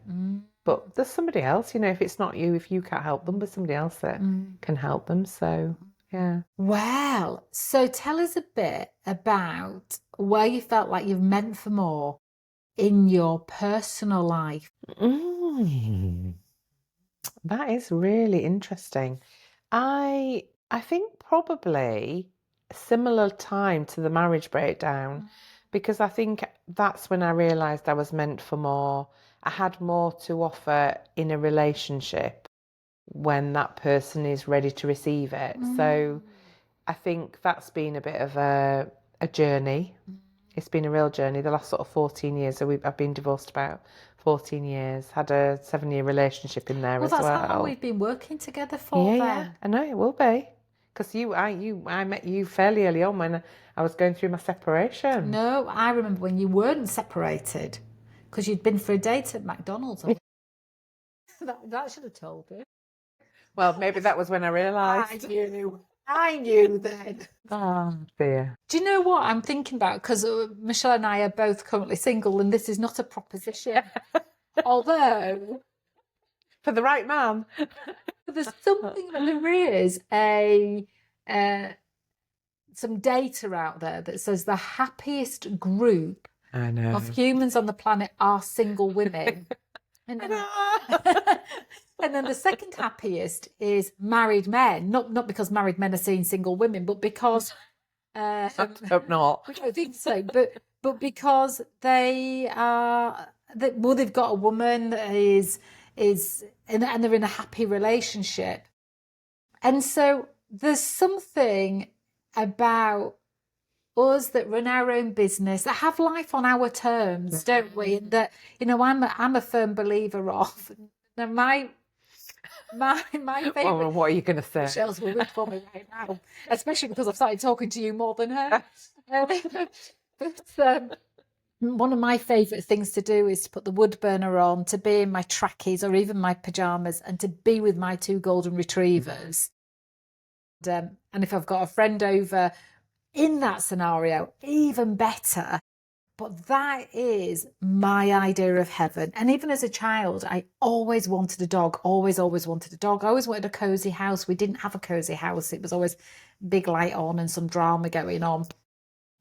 But there's somebody else, if it's not you, if you can't help them, there's somebody else that can help them. So, yeah. Well, so tell us a bit about where you felt like you've meant for more in your personal life. That is really interesting. I think probably a similar time to the marriage breakdown, because I think that's when I realised I was meant for more. I had more to offer in a relationship when that person is ready to receive it. So I think that's been a bit of a journey. It's been a real journey. The last sort of 14 years, so I've been divorced about 14 years, had a 7-year relationship in there as well. Well, that's how long we've been working together for then. Yeah, I know it will be. Because I met you fairly early on when I was going through my separation. No, I remember when you weren't separated because you'd been for a date at McDonald's. that should have told you. Well, maybe that was when I realised. I knew then. Oh, dear. Do you know what I'm thinking about? Because Michelle and I are both currently single, and this is not a proposition. Although... For the right man. There's something, there is a some data out there that says the happiest group I know. of humans on the planet are single women. And then, and then the second happiest is married men. Not because married men are seeing single women, but because I hope not. we don't think so. But because they are well, they've got a woman that is and they're in a happy relationship. And so there's something about us that run our own business, that have life on our terms, don't we? And that, you know, I'm a firm believer of. Now my favourite. Well, what are you going to say? Michelle's worried for me right now, especially because I've started talking to you more than her. But one of my favourite things to do is to put the wood burner on, to be in my trackies or even my pajamas, and to be with my 2 golden retrievers. And if I've got a friend over, in that scenario, even better. But that is my idea of heaven. And even as a child, I always wanted a dog, always wanted a dog. I always wanted a cozy house. We didn't have a cozy house. It was always big light on and some drama going on.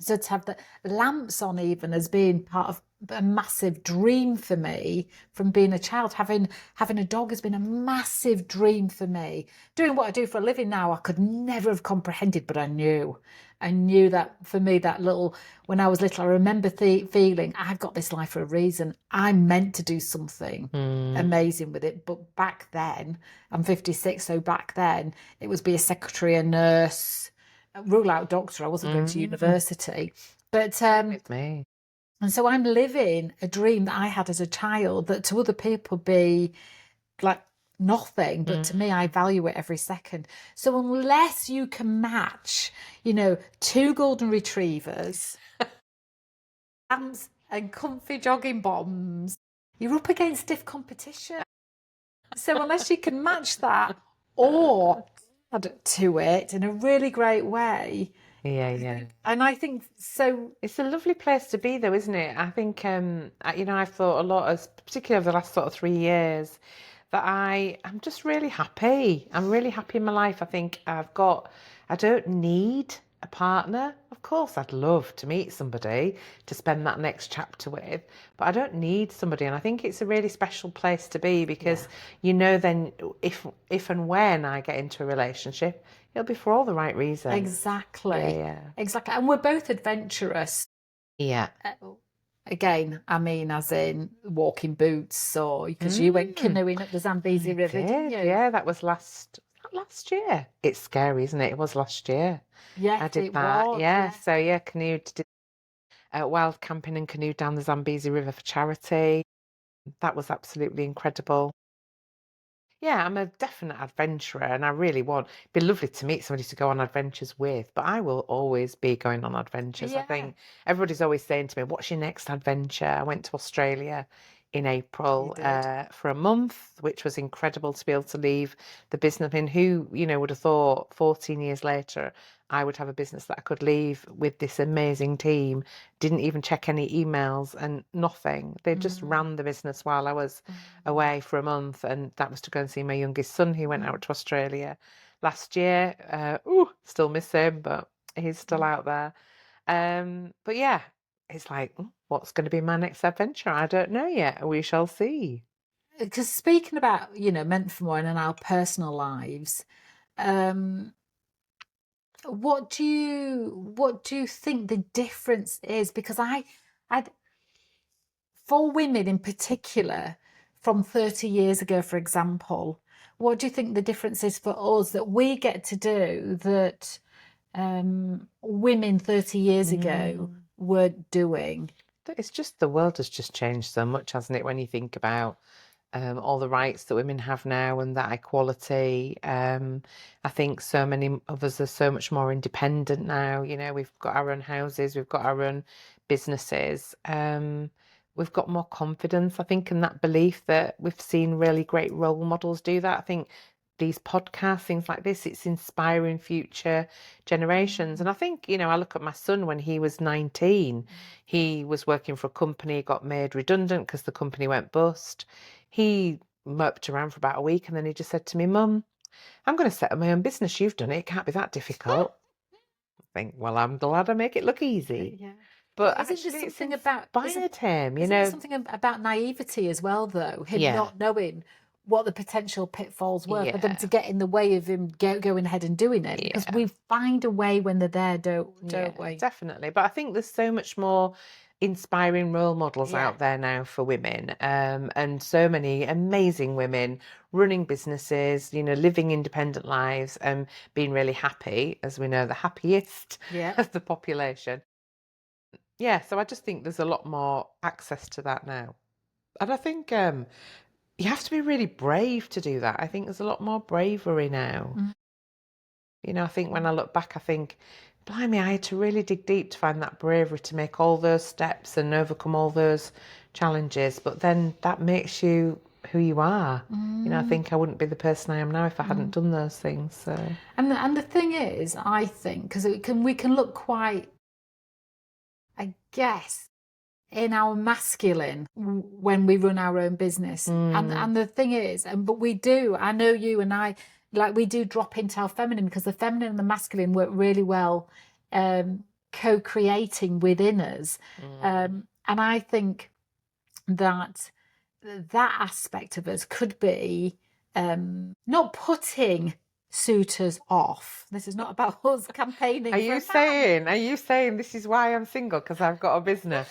So to have the lamps on even as being part of a massive dream for me from being a child. Having a dog has been a massive dream for me. Doing what I do for a living now, I could never have comprehended, but I knew that for me, that little, when I was little, I remember feeling I've got this life for a reason. I'm meant to do something amazing with it. But back then, I'm 56, so back then it was be a secretary, a nurse, rule out doctor. I wasn't going to university, but With me. and so I'm living a dream that I had as a child that to other people be like nothing, but to me, I value it every second. So unless you can match, 2 golden retrievers, lamps and comfy jogging bottoms, you're up against stiff competition. So unless you can match that or add to it in a really great way. Yeah. And I think so. It's a lovely place to be, though, isn't it? I think, I've thought a lot, particularly over the last sort of 3 years, that I'm just really happy. I'm really happy in my life. I think I don't need a partner. Of course, I'd love to meet somebody to spend that next chapter with, but I don't need somebody. And I think it's a really special place to be because, then if and when I get into a relationship, it'll be for all the right reasons. Exactly. Yeah. Exactly. And we're both adventurous. Yeah. Again, I mean, as in walking boots, or because you went canoeing up the Zambezi River, didn't you? Yeah, that was last year. It's scary, isn't it? It was last year. Yes, I did it that. was. Yeah. So yeah, canoed, did wild camping and canoed down the Zambezi River for charity. That was absolutely incredible. Yeah, I'm a definite adventurer and I really want, it'd be lovely to meet somebody to go on adventures with, but I will always be going on adventures. I Yeah. think everybody's always saying to me, what's your next adventure? I went to Australia in April for a month, which was incredible to be able to leave the business. I mean, who, would have thought 14 years later, I would have a business that I could leave with this amazing team, didn't even check any emails and nothing. They just ran the business while I was away for a month, and that was to go and see my youngest son who went out to Australia last year. Still miss him, but he's still out there. But yeah, it's like, what's going to be my next adventure? I don't know yet. We shall see. Because speaking about, meant for more in our personal lives, what do you think the difference is? Because I for women in particular, from 30 years ago, for example, what do you think the difference is for us that we get to do that women 30 years ago weren't doing? It's just the world has just changed so much, hasn't it? When you think about all the rights that women have now and that equality. I think so many of us are so much more independent now. We've got our own houses, we've got our own businesses. We've got more confidence, I think, in that belief that we've seen really great role models do that. I think these podcasts, things like this, it's inspiring future generations. And I think, I look at my son when he was 19, he was working for a company, got made redundant because the company went bust. He moped around for about a week and then he just said to me, Mum, I'm going to set up my own business. You've done it. It can't be that difficult. I think, well, I'm glad I make it look easy. Yeah. But Isn't actually, there it's something about inspired him, you isn't there know. something about naivety as well, though? Him Yeah. not knowing what the potential pitfalls were for them Yeah. to get in the way of him going ahead and doing it. Because Yeah. we find a way when they're there, don't we? Definitely. But I think there's so much more inspiring role models Yeah. out there now for women, and so many amazing women running businesses, you know, living independent lives and being really happy, as we know, the happiest Yeah. of the population. Yeah, so I just think there's a lot more access to that now. And I think you have to be really brave to do that. I think there's a lot more bravery now. Mm. You know, I think when I look back, I think, blimey, I had to really dig deep to find that bravery to make all those steps and overcome all those challenges. But then that makes you who you are. You know, I think I wouldn't be the person I am now if I hadn't done those things. So, And the thing is, I think, because we can look quite, I guess, in our masculine when we run our own business. And the thing is, but we do, I know you and I, like we do drop into our feminine, because the feminine and the masculine work really well, co-creating within us. And I think that aspect of us could be not putting suitors off. This is not about us campaigning. are you saying this is why I'm single? Because I've got a business.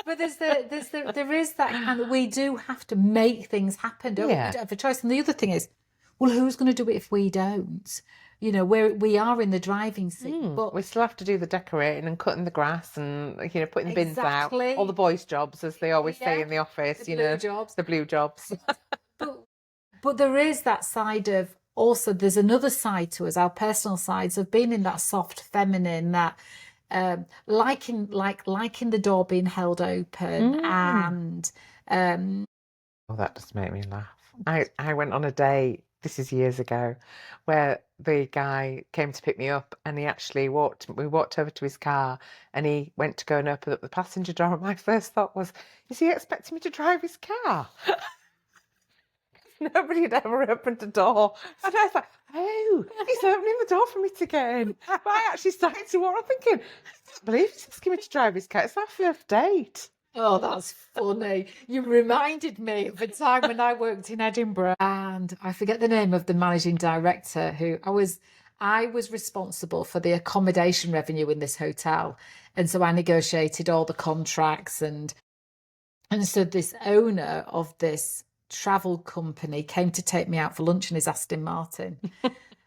But there is that kind of, we do have to make things happen, don't we? Yeah. We don't have a choice. And the other thing is, well, who's going to do it if we don't? You know, we are in the driving seat, but We still have to do the decorating and cutting the grass and, you know, putting the bins out. Exactly. All the boys' jobs, as they always say Yeah, in the office, the you blue know, jobs. the blue jobs. But there is that side of, also there's another side to us, our personal sides of being in that soft feminine, that liking the door being held open, and Oh, that just made me laugh. I went on a date, this is years ago, where the guy came to pick me up and we walked over to his car and he went to go and open up the passenger door. And my first thought was, is he expecting me to drive his car? Nobody had ever opened a door. And I was like, oh, he's opening the door for me to get in. But I actually started to walk, I'm thinking, I can't believe he's asking me to drive his car. It's our first date. oh, that's funny. You reminded me of a time when I worked in Edinburgh, and I forget the name of the managing director, who I was responsible for the accommodation revenue in this hotel. And so I negotiated all the contracts, and so this owner of this travel company came to take me out for lunch in his Aston Martin.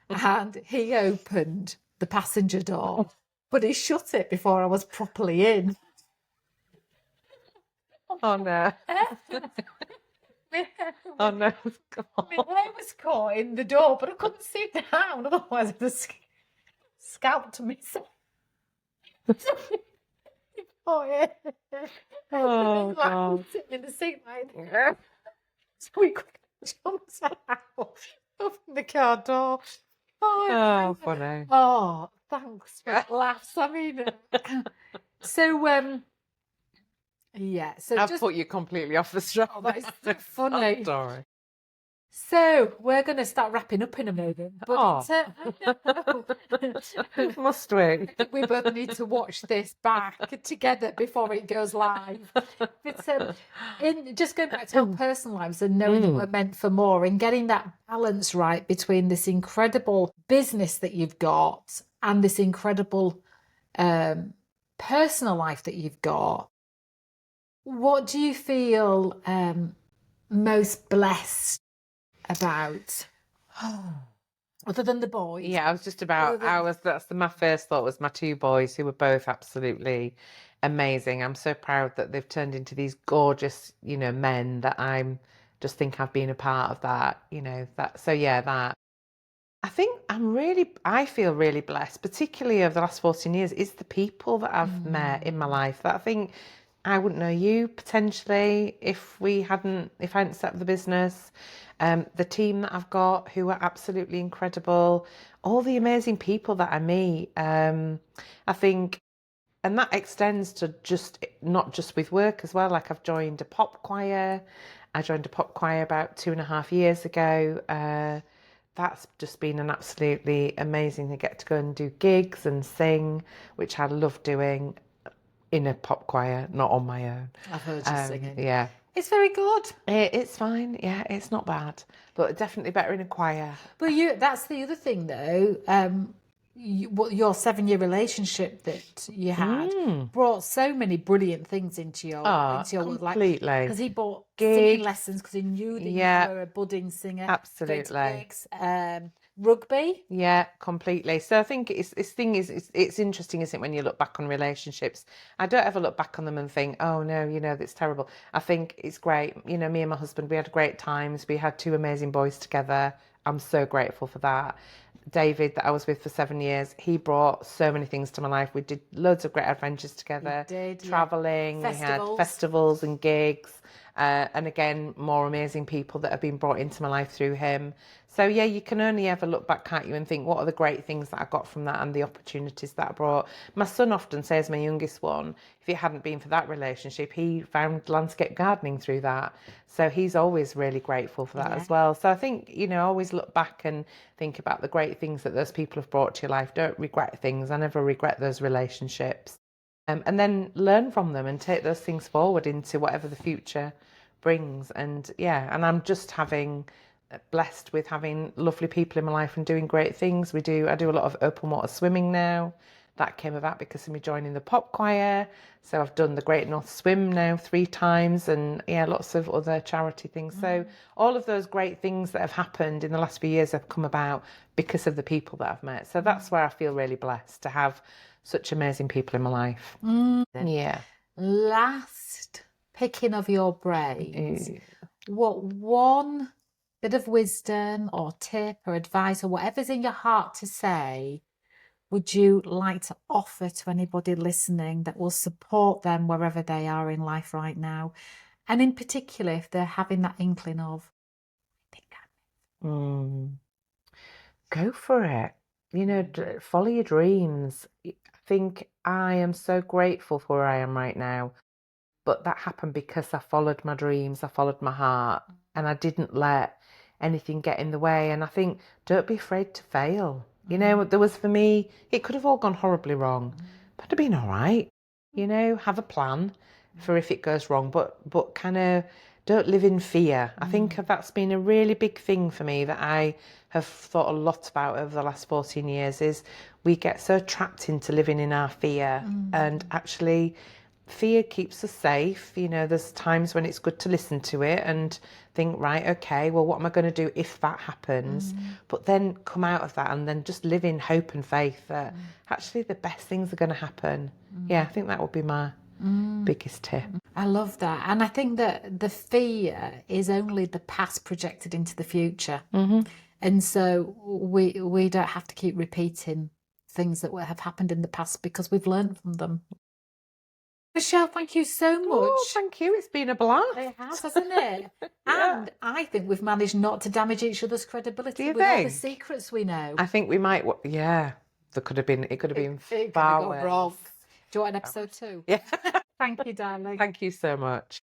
And he opened the passenger door, but he shut it before I was properly in. Oh, no. Oh, no. My leg was caught in the door, but I couldn't sit down, otherwise I'd have scalped myself. Oh, yeah. Oh, Like, God. sitting in the seat like that. So we quickly jumped out, opened the car door. Oh, funny. Oh, thanks for the laughs. I mean, so yeah. So I've just put you completely off the strap. oh, that is so funny. Sorry. So we're going to start wrapping up in a moment. But Must we? we both need to watch this back together before it goes live. But just going back to our personal lives and knowing that we're meant for more, and getting that balance right between this incredible business that you've got and this incredible personal life that you've got. What do you feel most blessed about, other than the boys? Yeah, I was just about. My first thought was my two boys, who were both absolutely amazing. I'm so proud that they've turned into these gorgeous, you know, men that I'm just think I've been a part of that. You know that. So yeah, that. I think I feel really blessed, particularly over the last 14 years, is the people that I've met in my life. That I think I wouldn't know you potentially if I hadn't set up the business. The team that I've got, who are absolutely incredible, all the amazing people that I meet. I think, and that extends to not just with work as well. Like I've joined a pop choir. I joined a pop choir about 2.5 years ago. that's just been an absolutely amazing to get to go and do gigs and sing, which I love doing in a pop choir, not on my own. I've heard you singing. Yeah. It's very good. It's fine. Yeah, it's not bad, but definitely better in a choir. But that's the other thing, though. Your 7-year relationship that you had brought so many brilliant things into your world, like completely. because he bought singing lessons because he knew that Yeah, you were a budding singer. absolutely. Going to gigs, rugby. Yeah, completely. So I think it's interesting, isn't it, when you look back on relationships? I don't ever look back on them and think, oh no, that's terrible. I think it's great. Me and my husband, we had great times. We had 2 amazing boys together. I'm so grateful for that. David, that I was with for 7 years, he brought so many things to my life. We did loads of great adventures together, traveling, we had festivals and gigs, and again, more amazing people that have been brought into my life through him. So yeah, you can only ever look back at you and think, what are the great things that I got from that and the opportunities that I brought. My son often says, my youngest one, if it hadn't been for that relationship, he found landscape gardening through that. So he's always really grateful for that as well. So I think, always look back and think about the great things that those people have brought to your life. Don't regret things. I never regret those relationships. And then learn from them and take those things forward into whatever the future brings. And and I'm just blessed with having lovely people in my life and doing great things. I do a lot of open water swimming now. That came about because of me joining the pop choir. So I've done the Great North Swim now 3 times, and lots of other charity things. So all of those great things that have happened in the last few years have come about because of the people that I've met. So that's where I feel really blessed to have such amazing people in my life. Yeah. Last picking of your brains, what one bit of wisdom or tip or advice or whatever's in your heart to say would you like to offer to anybody listening that will support them wherever they are in life right now? And in particular, if they're having that inkling of, I think go for it. Follow your dreams. I think I am so grateful for where I am right now. But that happened because I followed my dreams, I followed my heart, and I didn't let anything get in the way. And I think, don't be afraid to fail. There was, for me, it could have all gone horribly wrong, but it'd been all right. Have a plan for if it goes wrong, but kind of don't live in fear. I think that's been a really big thing for me that I have thought a lot about over the last 14 years is we get so trapped into living in our fear, and actually fear keeps us safe. There's times when it's good to listen to it and think, right, okay, well, what am I going to do if that happens? But then come out of that and then just live in hope and faith that actually the best things are going to happen. Yeah, I think that would be my biggest tip. I love that. And I think that the fear is only the past projected into the future. And so we don't have to keep repeating things that have happened in the past because we've learned from them. Michelle, thank you so much. Oh, thank you. It's been a blast. It has, hasn't it? And I think we've managed not to damage each other's credibility with all the secrets we know. I think we might. Yeah, it could have been it far could go worse. wrong. Do you want an episode 2? Yeah. Thank you, darling. Thank you so much.